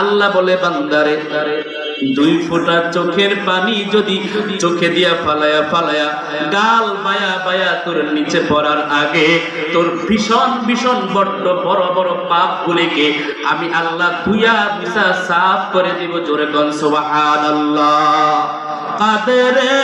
আল্লাহ বলে বান্দারে দুই ফোঁটা চোখের পানি যদি চোখে দিয়া ফালায়া ফালায়া গাল বায়া বায়া তোর নিচে পড়ার আগে তোর ভীষণ ভীষণ বড্ড বড় বড় পাপ গুলিকে আমি আল্লাহ ধুইয়া মুছা সাফ করে দিব। জোরে কোন সুবহানাল্লাহ। কাদেরে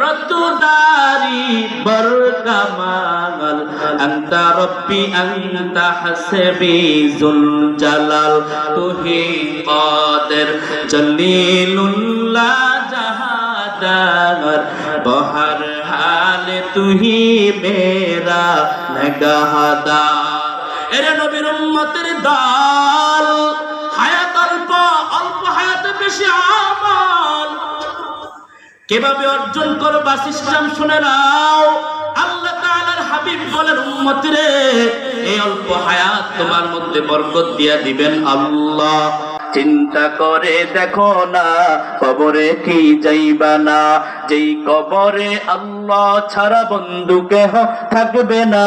রতুদারি বরকামাল আনতা রব্বি আনতা হাসবি জুল জালাল তুহি কাদের জলিলুল্লাহ জাহাদার বহর হাল তুহি মেরা নগাহদার। এরে নবীর উম্মতের দল, হায়াত অল্প, অল্প হায়াতে বেশি আমল কিভাবে অর্জন করবা সিস্টেম শুনে নাও। আল্লাহ তাআলার হাবিব বলেন উম্মতরে এই অল্প হায়াত তোমার মধ্যে বরকত দিয়া দিবেন আল্লাহ। চিন্তা করে দেখো না কবরে কি যাইবা না, যেই কবরে আল্লাহ ছাড়া বন্ধু কেহ থাকবে না,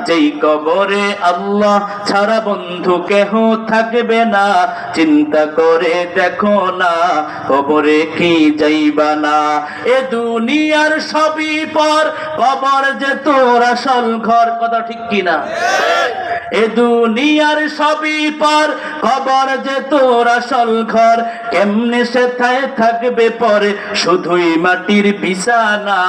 যেই কবরে আল্লাহ ছাড়া বন্ধু কেহ থাকবে না। চিন্তা করে দেখো না কবরে কি যাইবা না। এ দুনিয়ার সবই পর, কবর যে তোর আসল ঘর। কথা ঠিক কিনা? এ দুনিয়ার সবই পর, কবর যে তোর আসল ঘর। কেমনে সেথায় থাকবে পরে শুধুই মাটির বিছানা,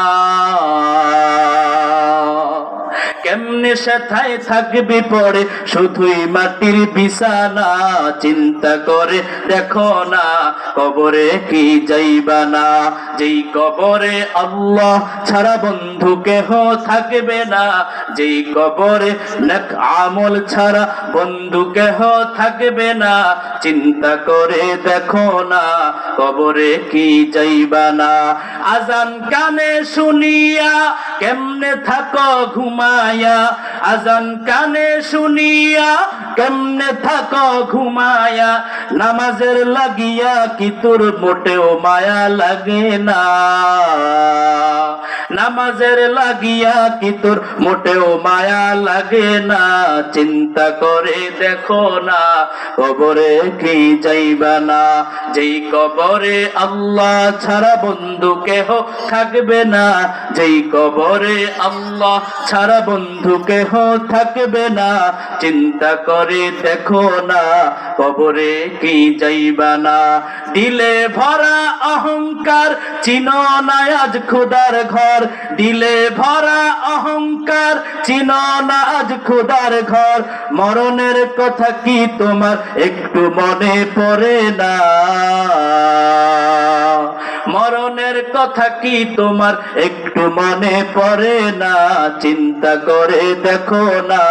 কেমনে সেথায় থাকবে পরে শুধুই মাটির বিছানা। চিন্তা করে দেখো না কবরে কি যাইবা না, যেই কবরে আল্লাহ ছাড়া বন্ধু কেহ থাকবে না, যেই কবরে নেক আমল ছাড়া বন্ধু কেহ থাকবে না। চিন্তা করে দেখো না কবরে কি যাইবা না। আজান কানে শুনিয়া কেমনে থাকো ঘুমায়া, আজান কানে শুনিয়া কেমনে থাকো ঘুমায়া। নামাজের লাগিয়া কি তোর মোটেও মায়া লাগে না, নামাজের লাগিয়া কি তোর মোটেও মায়া লাগে না। চিন্তা করে দেখো না কবরে কি যাইবা না, যেই কবরে আল্লাহ ছাড়া বন্ধু কেহ থাকবে না, যেই কবরে আল্লাহ ছাড়া বন্ধু কেহ থাকবে না। চিন্তা করে দেখো না কবরে কি যাইবা না। দিলে ভরা অহংকার চিনো না আজ খোদার ঘর, দিলে ভরা অহংকার চিনো না আজ খোদার ঘর। মরণের কথা কি তোমার একটু মনে পড়ে না, মরণের কথা কি তোমার একটু মনে পড়ে না। চিন্তা করে দেখো না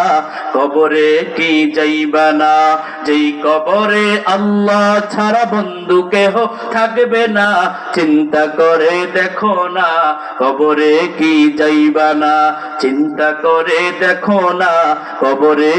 কবরে কি যাইবা না, যেই কবরে আল্লাহ ছাড়া বন্ধু কেহ থাকবে না। চিন্তা করে দেখো না কবরে কি যাইবা না, চিন্তা করে দেখো না কবরে